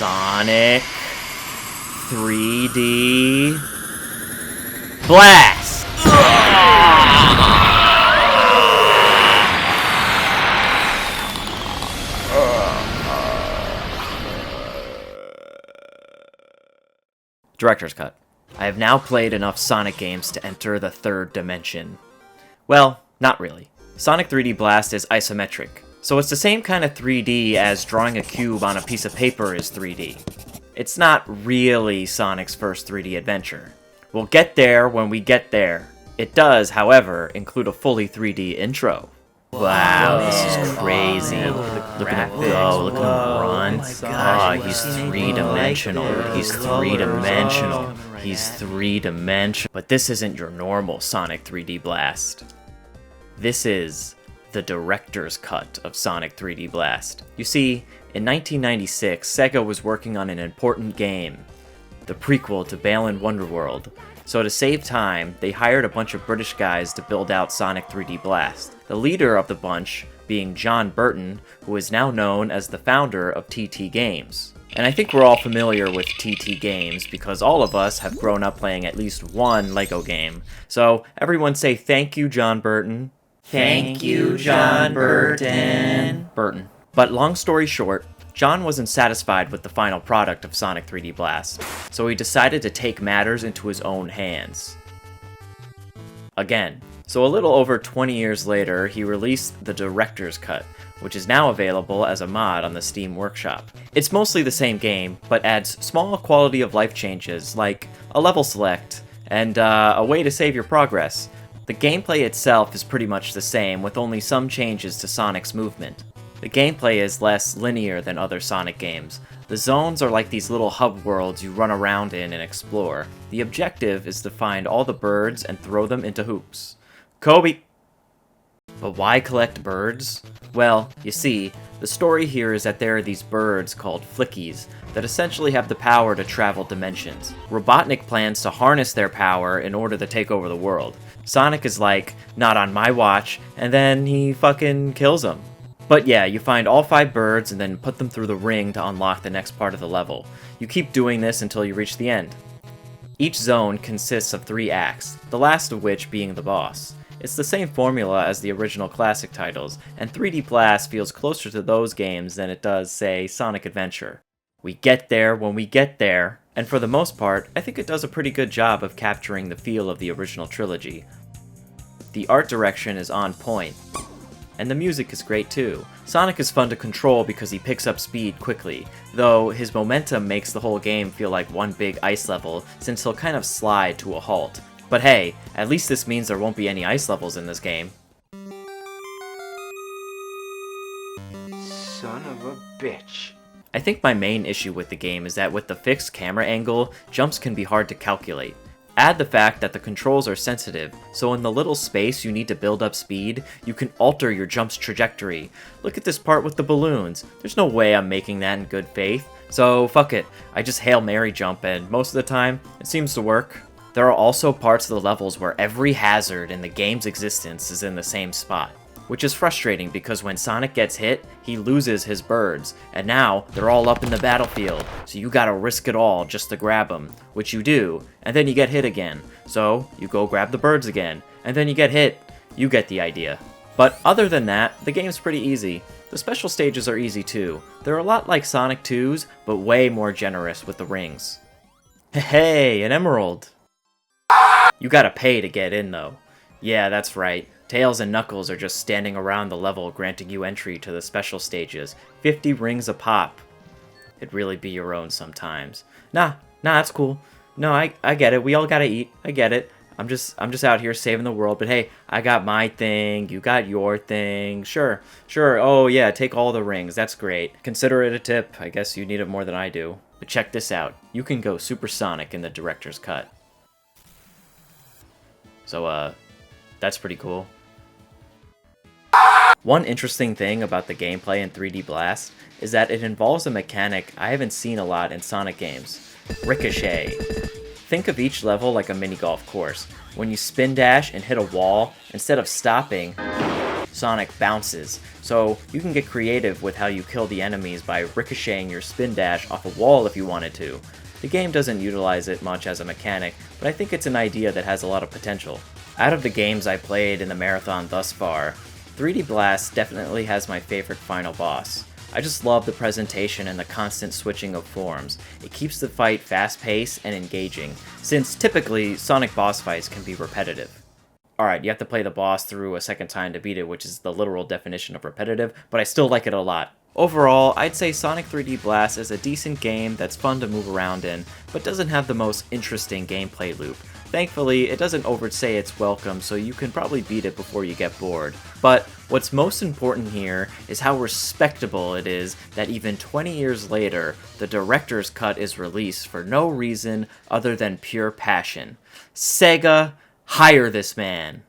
Sonic 3D Blast! Director's Cut. I have now played enough Sonic games to enter the third dimension. Well, not really. Sonic 3D Blast is isometric, so it's the same kind of 3D as drawing a cube on a piece of paper is 3D. It's not really Sonic's first 3D adventure. We'll get there when we get there. It does, however, include a fully 3D intro. Wow, this is crazy. Look at him go, look at him run. Oh, he's three-dimensional. He's three-dimensional. He's three-dimensional. But this isn't your normal Sonic 3D Blast. This is the director's cut of Sonic 3D Blast. You see, in 1996, Sega was working on an important game, the prequel to Balan Wonderworld. So to save time, they hired a bunch of British guys to build out Sonic 3D Blast. The leader of the bunch being John Burton, who is now known as the founder of TT Games. And I think we're all familiar with TT Games because all of us have grown up playing at least one LEGO game. So everyone say thank you, John Burton. Thank you, John Burton. But long story short, John wasn't satisfied with the final product of Sonic 3D Blast, so he decided to take matters into his own hands. Again. So a little over 20 years later, he released the Director's Cut, which is now available as a mod on the Steam Workshop. It's mostly the same game, but adds small quality of life changes like a level select and a way to save your progress. The gameplay itself is pretty much the same, with only some changes to Sonic's movement. The gameplay is less linear than other Sonic games. The zones are like these little hub worlds you run around in and explore. The objective is to find all the birds and throw them into hoops. Kobe! But why collect birds? Well, you see, the story here is that there are these birds called flickies that essentially have the power to travel dimensions. Robotnik plans to harness their power in order to take over the world. Sonic is like, not on my watch, and then he fucking kills them. But yeah, you find all 5 birds and then put them through the ring to unlock the next part of the level. You keep doing this until you reach the end. Each zone consists of 3 acts, the last of which being the boss. It's the same formula as the original classic titles, and 3D Blast feels closer to those games than it does, say, Sonic Adventure. We get there when we get there, and for the most part, I think it does a pretty good job of capturing the feel of the original trilogy. The art direction is on point, and the music is great too. Sonic is fun to control because he picks up speed quickly, though his momentum makes the whole game feel like one big ice level since he'll kind of slide to a halt. But hey, at least this means there won't be any ice levels in this game. Son of a bitch. I think my main issue with the game is that with the fixed camera angle, jumps can be hard to calculate. Add the fact that the controls are sensitive, so in the little space you need to build up speed, you can alter your jump's trajectory. Look at this part with the balloons. There's no way I'm making that in good faith. So fuck it, I just Hail Mary jump and most of the time, it seems to work. There are also parts of the levels where every hazard in the game's existence is in the same spot, which is frustrating because when Sonic gets hit, he loses his birds, and now they're all up in the battlefield, so you gotta risk it all just to grab them, which you do, and then you get hit again, so you go grab the birds again, and then you get hit. You get the idea. But other than that, the game's pretty easy. The special stages are easy too. They're a lot like Sonic 2's, but way more generous with the rings. Hey, an emerald! You gotta pay to get in though. Yeah, that's right. Tails and Knuckles are just standing around the level granting you entry to the special stages. 50 rings a pop. It'd really be your own sometimes. Nah, that's cool. No, I get it. We all gotta eat. I get it. I'm just out here saving the world, but hey, I got my thing, you got your thing. Sure. Oh yeah, take all the rings. That's great. Consider it a tip. I guess you need it more than I do. But check this out. You can go supersonic in the director's cut. So, that's pretty cool. One interesting thing about the gameplay in 3D Blast is that it involves a mechanic I haven't seen a lot in Sonic games. Ricochet. Think of each level like a mini golf course. When you spin dash and hit a wall, instead of stopping, Sonic bounces, so you can get creative with how you kill the enemies by ricocheting your spin dash off a wall if you wanted to. The game doesn't utilize it much as a mechanic, but I think it's an idea that has a lot of potential. Out of the games I played in the marathon thus far, 3D Blast definitely has my favorite final boss. I just love the presentation and the constant switching of forms. It keeps the fight fast-paced and engaging, since typically Sonic boss fights can be repetitive. Alright, you have to play the boss through a second time to beat it, which is the literal definition of repetitive, but I still like it a lot. Overall, I'd say Sonic 3D Blast is a decent game that's fun to move around in, but doesn't have the most interesting gameplay loop. Thankfully, it doesn't overstay its welcome, so you can probably beat it before you get bored. But what's most important here is how respectable it is that even 20 years later, the director's cut is released for no reason other than pure passion. Sega, hire this man!